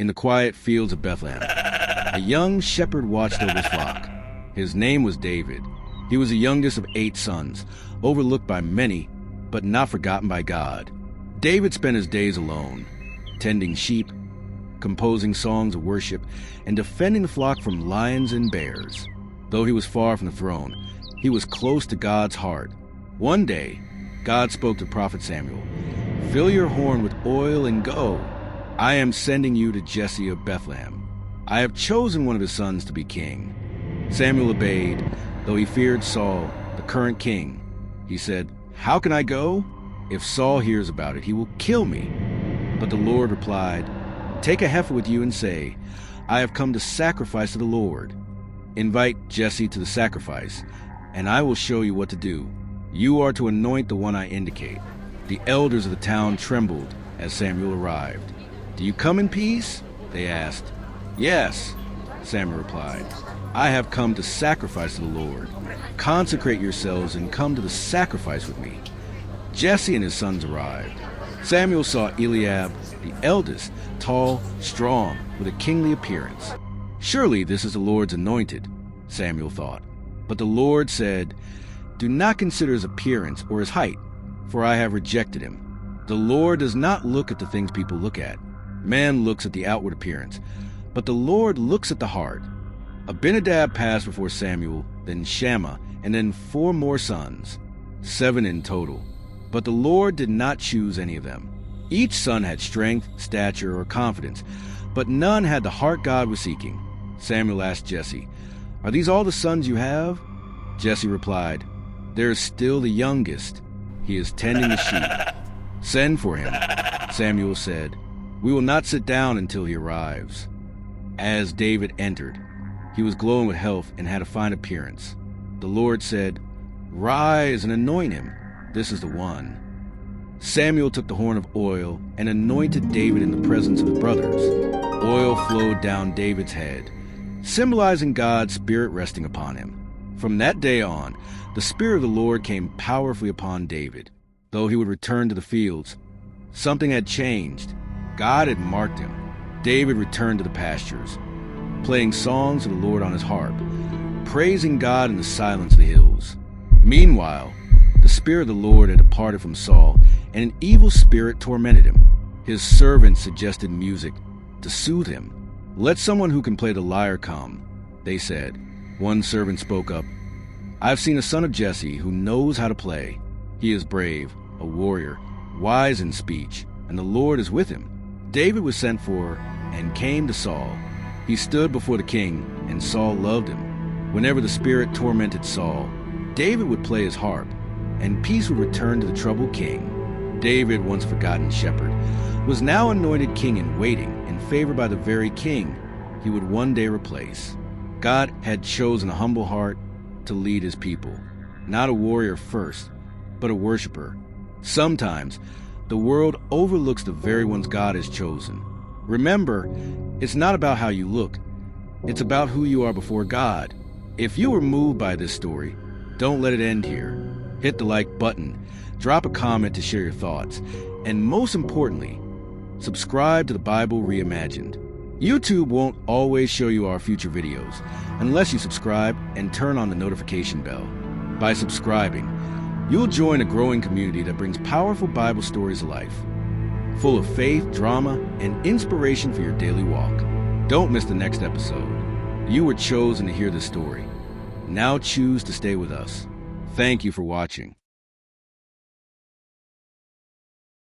In the quiet fields of Bethlehem, a young shepherd watched over his flock. His name was David. He was the youngest of 8 sons, overlooked by many, but not forgotten by God. David spent his days alone, tending sheep, composing songs of worship, and defending the flock from lions and bears. Though he was far from the throne, he was close to God's heart. One day, God spoke to prophet Samuel, "Fill your horn with oil and go. I am sending you to Jesse of Bethlehem. I have chosen one of his sons to be king." Samuel obeyed, though he feared Saul, the current king. He said, "How can I go? If Saul hears about it, he will kill me." But the Lord replied, "Take a heifer with you and say, 'I have come to sacrifice to the Lord.' Invite Jesse to the sacrifice, and I will show you what to do. You are to anoint the one I indicate." The elders of the town trembled as Samuel arrived. "Do you come in peace?" they asked. "Yes," Samuel replied. "I have come to sacrifice to the Lord. Consecrate yourselves and come to the sacrifice with me." Jesse and his sons arrived. Samuel saw Eliab, the eldest, tall, strong, with a kingly appearance. "Surely this is the Lord's anointed," Samuel thought. But the Lord said, "Do not consider his appearance or his height, for I have rejected him." The Lord does not look at the things people look at. Man looks at the outward appearance, but the Lord looks at the heart. Abinadab passed before Samuel, then Shammah, and then 4 more sons, 7 in total. But the Lord did not choose any of them. Each son had strength, stature, or confidence, but none had the heart God was seeking. Samuel asked Jesse, "Are these all the sons you have?" Jesse replied, "There is still the youngest. He is tending the sheep." "Send for him," Samuel said. "We will not sit down until he arrives." As David entered, he was glowing with health and had a fine appearance. The Lord said, "Rise and anoint him. This is the one." Samuel took the horn of oil and anointed David in the presence of his brothers. Oil flowed down David's head, symbolizing God's Spirit resting upon him. From that day on, the Spirit of the Lord came powerfully upon David. Though he would return to the fields, something had changed. God had marked him. David returned to the pastures, playing songs of the Lord on his harp, praising God in the silence of the hills. Meanwhile, the Spirit of the Lord had departed from Saul, and an evil spirit tormented him. His servants suggested music to soothe him. "Let someone who can play the lyre come," they said. One servant spoke up, "I've seen a son of Jesse who knows how to play. He is brave, a warrior, wise in speech, and the Lord is with him." David was sent for and came to Saul. He stood before the king, and Saul loved him. Whenever the spirit tormented Saul, David would play his harp, and peace would return to the troubled king. David, once forgotten shepherd, was now anointed king in waiting and favored by the very king he would one day replace. God had chosen a humble heart to lead his people, not a warrior first, but a worshiper. Sometimes, the world overlooks the very ones God has chosen. Remember, it's not about how you look. It's about who you are before God. If you were moved by this story, don't let it end here. Hit the like button, drop a comment to share your thoughts, and most importantly, subscribe to the Bible Reimagined. YouTube won't always show you our future videos unless you subscribe and turn on the notification bell. By subscribing, you'll join a growing community that brings powerful Bible stories to life, full of faith, drama, and inspiration for your daily walk. Don't miss the next episode. You were chosen to hear this story. Now choose to stay with us. Thank you for watching.